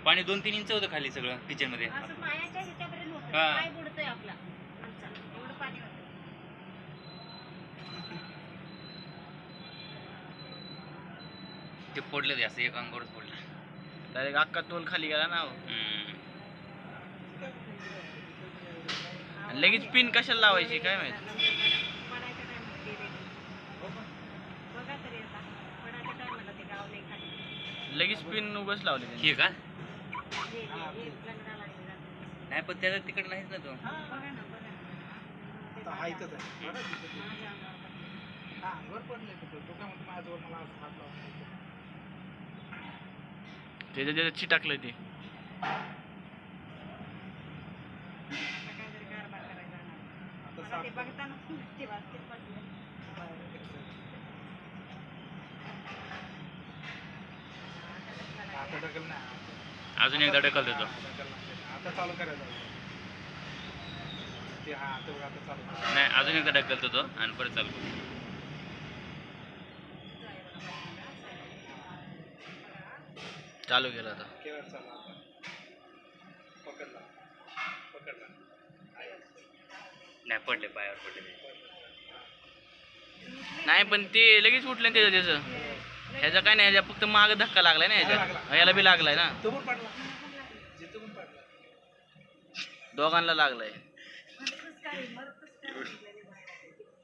पाणी 2-3 इंच होतं खाली सगळं किचन मध्ये. असं पायाच्या ह्याच्यापर्यंत होतं. हा. पाय बुडतोय आपला आमचा. एवढं पाणी होतं. ते पडलं ते असं एक अंगावरच पडलं. डायरेक्ट अख्खा तोल खाली गेला ना. आणि लगेच पिन कशाला लावायची काय माहित. पडायच्या टायमाला गेले. बघा तरी आता पडायच्या टायमाला ते गाव नाही खाली. लगेच पिन उगाच लावली त्यांनी. हे का हे लंगडा लागलेला. नाही पण त्याचा तिकडे नाहीच ना तो. बघा ना बघा ना. आता हा इथंच आहे. माझ्या अंगावर हा अंगावर पडलंय तो काय म्हणतो माझ्याजवळ मला असं हात लावून. त्याच्या चिटाकलं ते. आता काहीतरी कारभार करायचा ना. मला ते बघताना ते वाजते पडले. आता ढकल नाही. अजून एकदा ढकल देतो. आता चालू करायचं. ते हा आता बघ आता चालू करायचं. नाही अजून एकदा ढकलतो तो आणि परत चालू करू. चालू केलं आता. केवळ चालू आता. पकडला. पकडला. नाही पडले पायावर पडले. नाही पण ते लगेच उठलं ना त्याचं. ह्याचा काय नाही, ह्याच्या फक्त माग धक्का लागलाय ना ह्याच्या. ह्याला बी लागलाय ना. तो पण पडला. जिथं पण पडला. दोघांना लागलाय. मरतच काय